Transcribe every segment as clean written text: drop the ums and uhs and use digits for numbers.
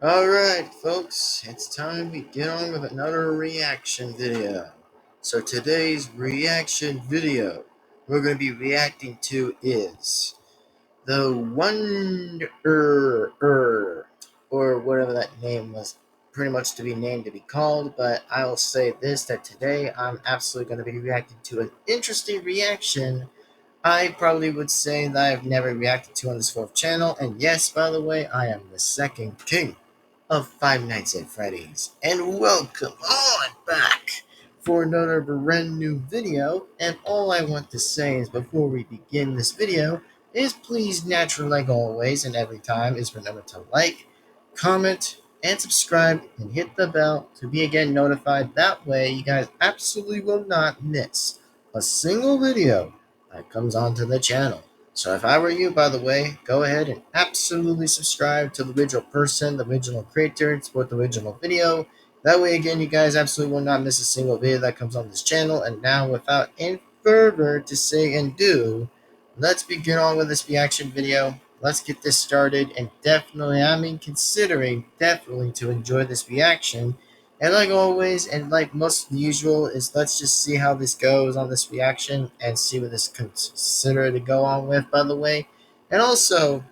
Alright, folks, it's time we get on with another reaction video. So, today's reaction video we're going to be reacting to is the Wonder, or whatever that name was pretty much to be named to be called. But I will say this, that today I'm absolutely going to be reacting to an interesting reaction I probably would say that I've never reacted to on this fourth channel. And yes, by the way, I am the second king of Five Nights at Freddy's. And welcome on back for another brand new video. And all I want to say is before we begin this video is please, naturally, like always and every time, is remember to like, comment, and subscribe and hit the bell to be again notified. That way you guys absolutely will not miss a single video that comes onto the channel. So if I were you, by the way, go ahead and absolutely subscribe to the original person, the original creator, and support the original video. That way, again, you guys absolutely will not miss a single video that comes on this channel. And now, without any further to say and do, let's begin on with this reaction video. Let's get this started. And definitely, considering definitely to enjoy this reaction. And like always, and like most usual, is let's just see how this goes on this reaction and see what this consider to go on with, by the way. And also,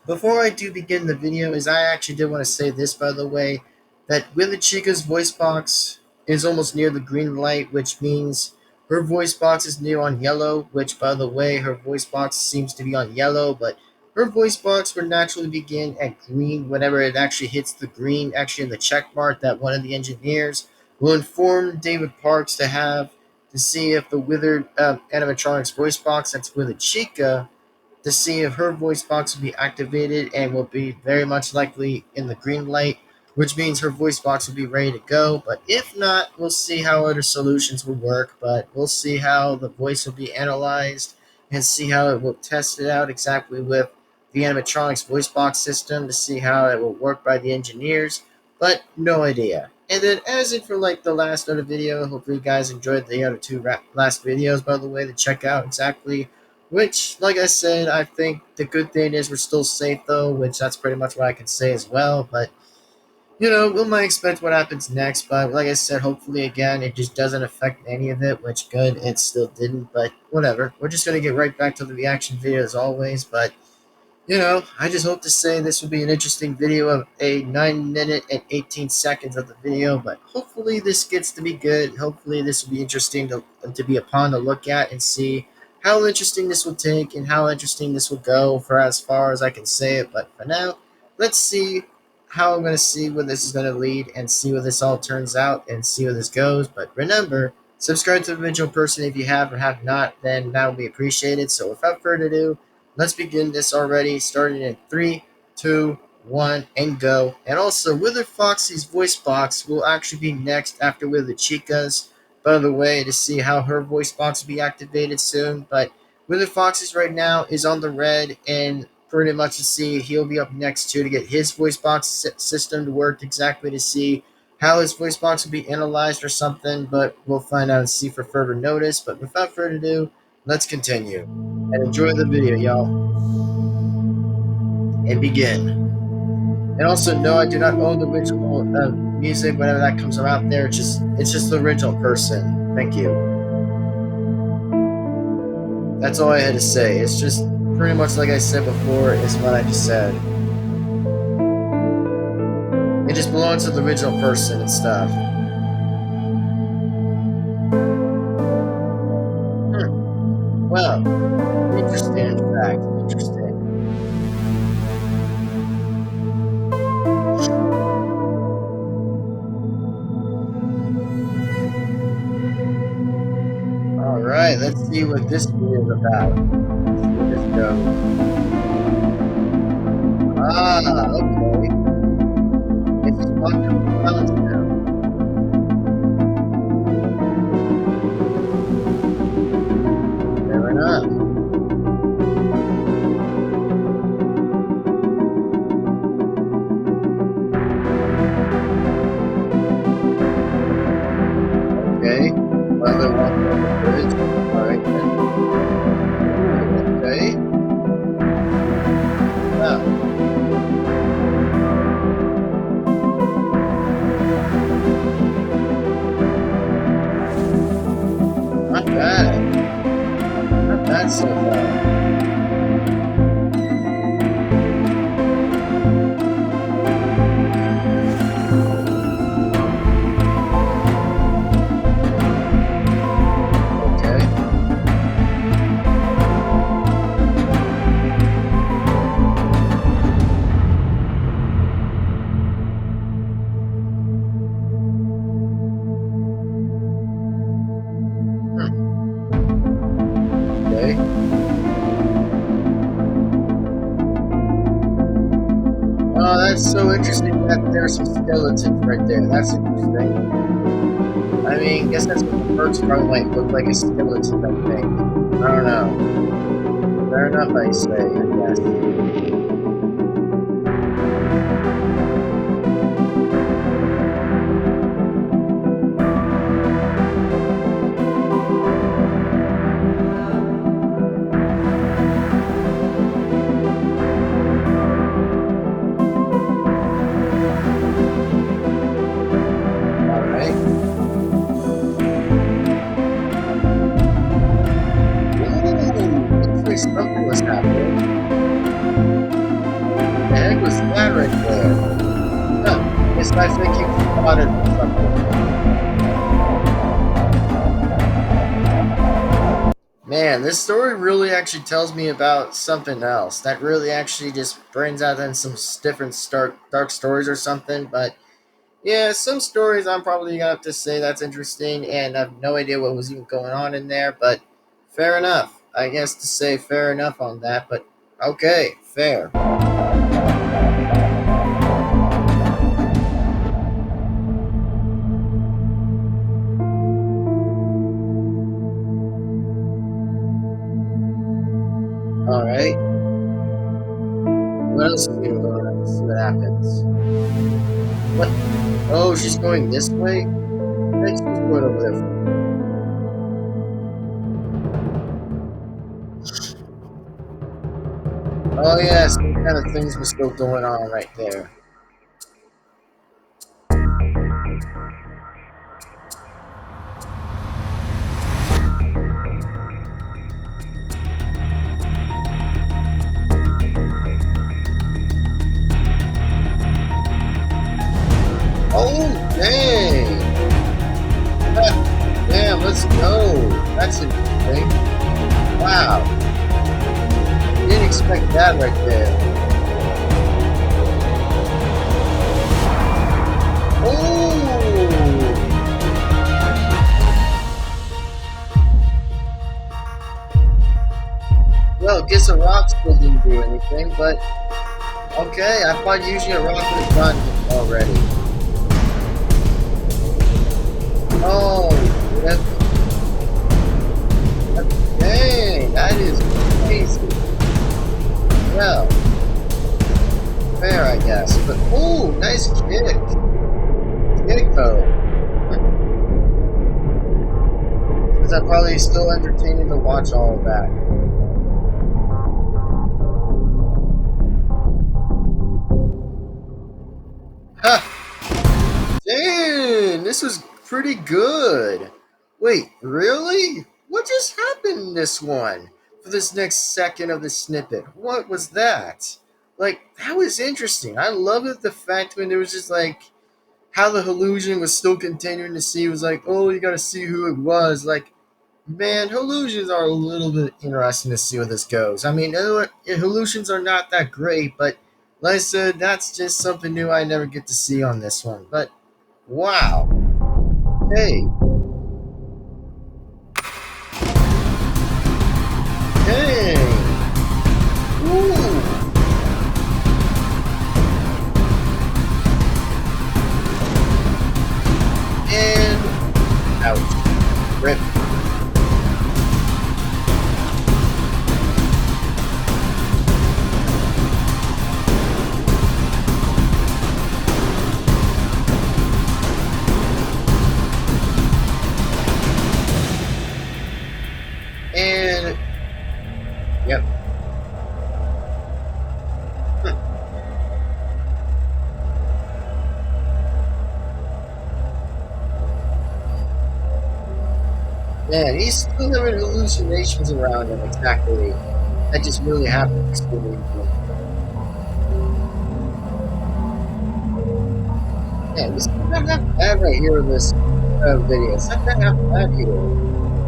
before I do begin the video, is I actually did want to say this, by the way, that Willie Chica's voice box is almost near the green light, which means her voice box is near on yellow, which, by the way, her voice box seems to be on yellow, but her voice box would naturally begin at green whenever it actually hits the green, actually in the check mark that one of the engineers will inform David Parks to have to see if the withered animatronics voice box, that's Willie Chica, to see if her voice box will be activated and will be very much likely in the green light, which means her voice box will be ready to go. But if not, we'll see how other solutions will work. But we'll see how the voice will be analyzed and see how it will test it out exactly with the animatronics voice box system to see how it will work by the engineers. But no idea. And then, as in for like the last other video, hopefully you guys enjoyed the other two last videos, by the way, to check out exactly which, like I said, I think the good thing is we're still safe, though, which that's pretty much what I can say as well. But, we might expect what happens next. But, like I said, hopefully, again, it just doesn't affect any of it, which good, it still didn't. But, whatever. We're just going to get right back to the reaction video as always. But, I just hope to say this will be an interesting video of a 9 minute and 18 seconds of the video, but hopefully this gets to be good. Hopefully this will be interesting to be upon to look at and see how interesting this will take and how interesting this will go for as far as I can say it. But for now, let's see how I'm going to see where this is going to lead and see where this all turns out and see where this goes. But remember, subscribe to the original person if you have or have not, then that would be appreciated. So without further ado, let's begin this already, starting in 3, 2, 1, and go. And also, Wither Foxy's voice box will actually be next after Wither Chica's, by the way, to see how her voice box will be activated soon. But Wither Foxy's right now is on the red, and pretty much to see he'll be up next too to get his voice box system to work exactly to see how his voice box will be analyzed or something. But we'll find out and see for further notice. But without further ado, let's continue and enjoy the video, y'all, and begin. And also, no, I do not own the original music. Whenever that comes out there, it's just the original person. Thank you. That's all I had to say. It's just pretty much like I said before. Is what I just said. It just belongs to the original person and stuff. Well, interesting. In fact, interesting. All right, let's see what this video is about. Let's see where this goes. Ah, okay. It's just one balance now. Fair enough. Okay. Another one on the bridge. Alright then. Okay. Oh, that's so interesting that there's some skeletons right there. That's interesting. I mean, guess that's what the perks probably might look like, a skeleton, I think. I don't know. Fair enough, I say, I guess. Alright. Ooh, looks like something was happening. What the heck was that right there? Huh, guess I think you spotted something. Man, this story really actually tells me about something else. That really actually just brings out then some different dark stories or something. But yeah, some stories I'm probably gonna have to say that's interesting, and I have no idea what was even going on in there. But fair enough, I guess to say fair enough on that. But okay, fair. All right. What else is gonna go on? Let's see what happens. What? Oh, she's going this way. I think she's going over there. Oh yeah, some kind of things were still going on right there. Oh dang! Damn, let's go. That's interesting. Wow, didn't expect that right there. Oh, well, guess a rock still didn't do anything, but okay. I thought usually a rock would have done it already. Oh, that, dang, that is crazy. Well, fair, I guess. But oh, nice kick. Kick though. Because I'm probably still entertaining to watch all of that. Ha! Dang, this was pretty good. Wait, really? What just happened in this one? For this next second of the snippet, what was that? Like, that was interesting. I love it, the fact when there was just like how the illusion was still continuing to see. It was like, oh, you gotta see who it was. Like, man, illusions are a little bit interesting to see where this goes. I mean, illusions are not that great, but like I said, that's just something new I never get to see on this one. But wow, hey, hey, ooh, and ouch, rip. And yep. Man, he's still having hallucinations around him. Exactly. That just really happens to me. Man, this is not half bad right here in this video. It's not that half bad here.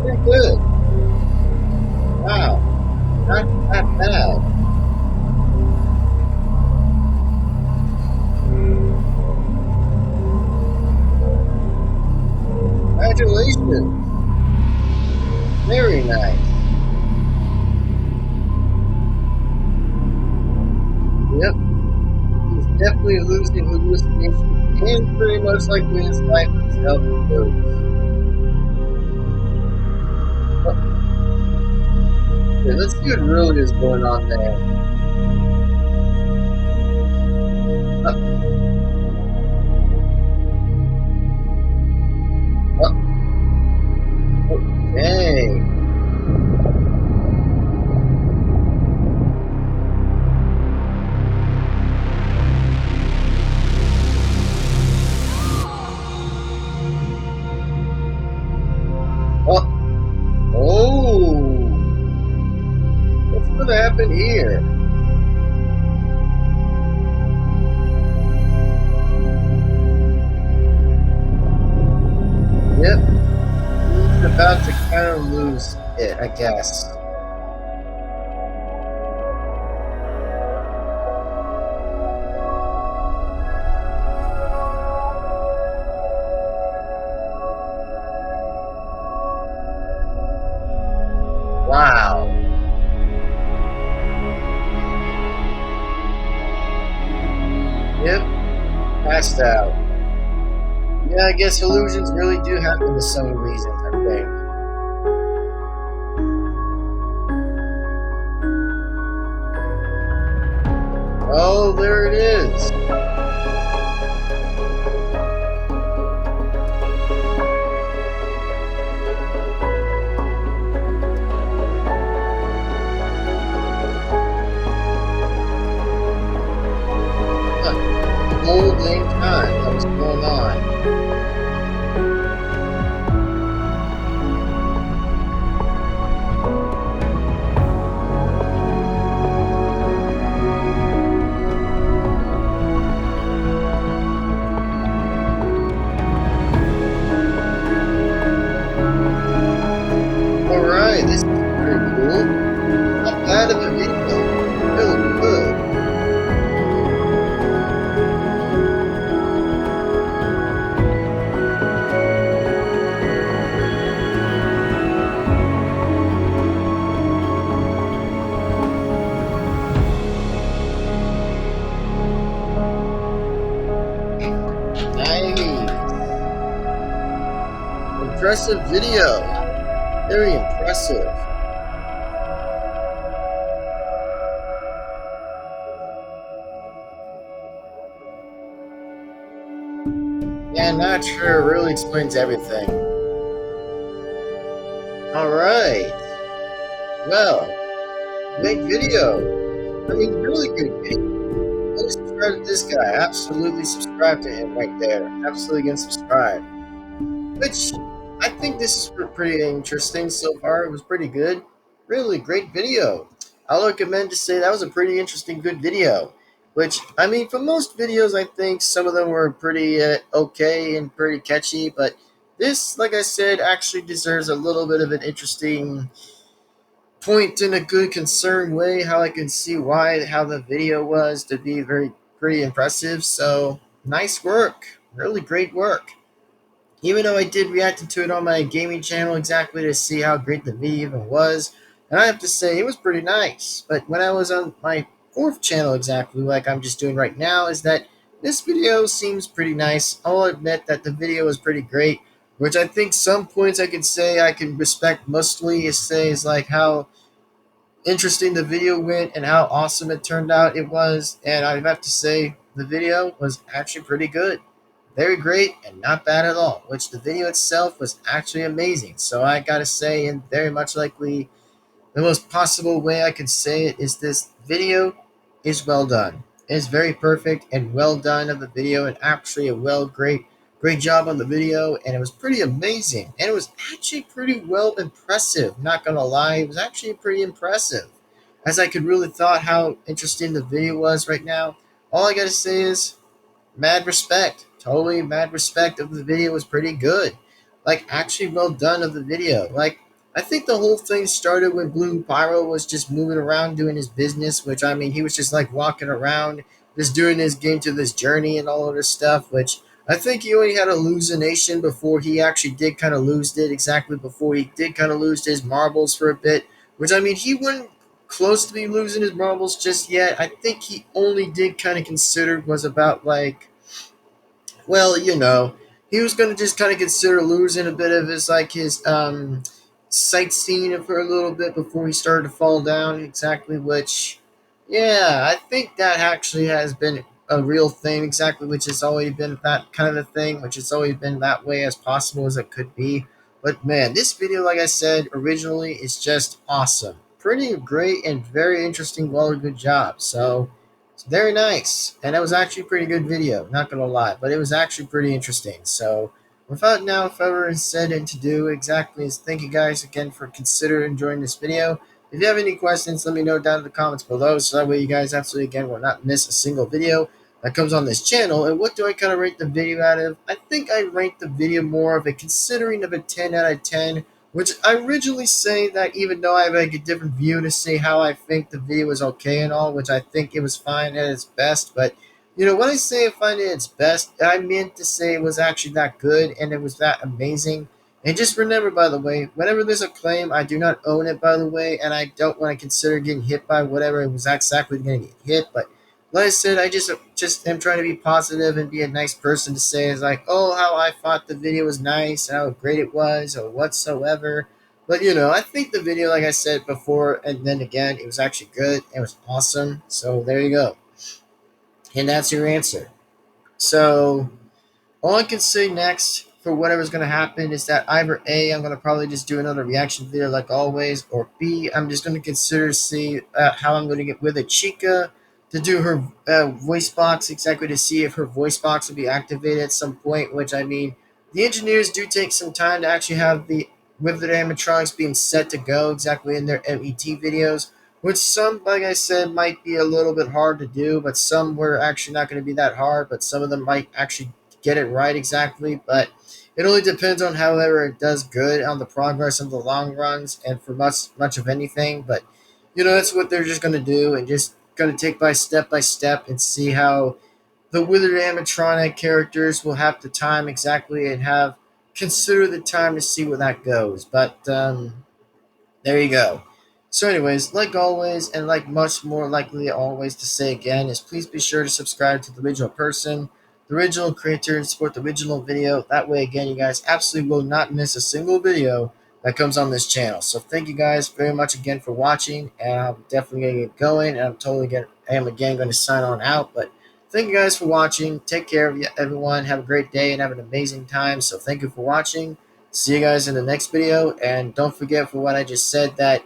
Pretty good. Wow, not that bad. Congratulations. Very nice. Yep. He's definitely losing hallucinations and pretty much likely his life itself goes. But, okay, let's see what really is going on there. Uh, uh, okay. Oh, oh, what's going to happen here? Yep, he's about to kind of lose it, I guess. Wow. Yep, passed out. Yeah, I guess illusions really do happen to some reasons, I think. Oh, there it is. Huh, the whole dang time that was going on. Alright, this is pretty cool. Not bad of a video. Really good. Nice. Impressive video. Very impressive. Yeah, not sure. It really explains everything. Alright. Well, great video. I mean, really good video. Go subscribe to this guy. Absolutely subscribe to him right there. Absolutely gonna subscribe. Which I think this is pretty interesting so far. It was pretty good. Really great video. I'll recommend to say that was a pretty interesting, good video. Which, I mean, for most videos, I think some of them were pretty okay and pretty catchy, but this, like I said, actually deserves a little bit of an interesting point in a good, concerned way. How I can see how the video was to be pretty impressive. So, nice work. Really great work. Even though I did react to it on my gaming channel exactly to see how great the video even was, and I have to say it was pretty nice. But when I was on my fourth channel exactly like I'm just doing right now, is that this video seems pretty nice. I'll admit that the video was pretty great, which I think some points I could say I can respect mostly is like how interesting the video went and how awesome it turned out it was. And I have to say the video was actually pretty good. Very great and not bad at all, which the video itself was actually amazing. So I gotta say, and very much likely the most possible way I could say it is this video is well done. It is very perfect and well done of the video, and actually a great job on the video, and it was pretty amazing. And it was actually pretty well impressive, not gonna lie, it was actually pretty impressive. As I could really thought how interesting the video was right now. All I gotta say is mad respect. Totally mad respect of the video was pretty good. Like actually well done of the video. Like I think the whole thing started when Blue Pyro was just moving around doing his business, which I mean he was just like walking around, just doing his game to this journey and all of this stuff, which I think he only had a hallucination before he actually did kind of lose it, exactly before he did kind of lose his marbles for a bit. Which I mean he wouldn't close to be losing his marbles just yet. I think he only did kind of consider was about like, well, he was going to just kind of consider losing a bit of his sightseeing for a little bit before he started to fall down. Exactly, which, yeah, I think that actually has been a real thing. Exactly, which has always been that kind of a thing, which has always been that way as possible as it could be. But man, this video, like I said originally, is just awesome. Pretty great and very interesting. Well, good job. So it's very nice. And it was actually a pretty good video, not gonna lie, but it was actually pretty interesting. So without now further said and to do exactly is thank you guys again for considering enjoying this video. If you have any questions, let me know down in the comments below so that way you guys absolutely again will not miss a single video that comes on this channel. And what do I kind of rate the video out of? I think I rate the video more of a considering of a 10 out of 10, which I originally say that even though I have like a different view to say how I think the video was okay and all, which I think it was fine at its best, but when I say I find it its best, I meant to say it was actually that good and it was that amazing. And just remember, by the way, whenever there's a claim, I do not own it, by the way, and I don't want to consider getting hit by whatever it was exactly going to get hit. But like I said, I just am trying to be positive and be a nice person to say is like, oh, how I thought the video was nice, how great it was, or whatsoever. But I think the video, like I said before, and then again, it was actually good. It was awesome. So there you go, and that's your answer. So all I can say next for whatever's going to happen is that either A, I'm going to probably just do another reaction video like always, or B, I'm just going to consider see how I'm going to get with a Chica to do her voice box, exactly to see if her voice box will be activated at some point, which I mean, the engineers do take some time to actually have the with their animatronics being set to go exactly in their MET videos, which some, like I said, might be a little bit hard to do, but some were actually not going to be that hard, but some of them might actually get it right exactly, but it only depends on however it does good on the progress of the long runs and for much of anything. But that's what they're just going to do and just going to take by step and see how the withered animatronic characters will have the time exactly and have consider the time to see where that goes. But there you go. So anyways, like always, and like much more likely always to say again, is please be sure to subscribe to the original person, the original creator, and support the original video. That way, again, you guys absolutely will not miss a single video that comes on this channel. So thank you guys very much again for watching, and I'm definitely going to get going, and I am again going to sign on out, but thank you guys for watching. Take care of everyone. Have a great day and have an amazing time. So thank you for watching. See you guys in the next video, and don't forget for what I just said that,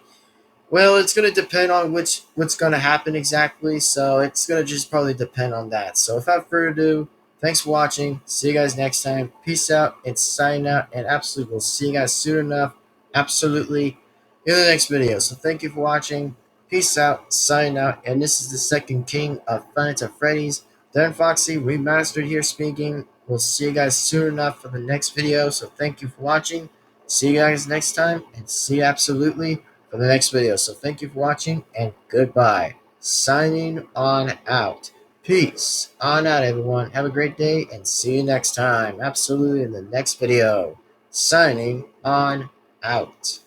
well, it's going to depend on what's going to happen exactly, so it's going to just probably depend on that. So without further ado, thanks for watching. See you guys next time. Peace out and sign out, and absolutely we'll see you guys soon enough, absolutely, in the next video. So thank you for watching. Peace out, sign out, and this is the second king of Five Nights at Freddy's, Devin-Foxy, Remastered here speaking. We'll see you guys soon enough for the next video, so thank you for watching. See you guys next time, and see you absolutely for the next video. So thank you for watching, and goodbye. Signing on out. Peace on out, everyone. Have a great day, and see you next time. Absolutely in the next video. Signing on out.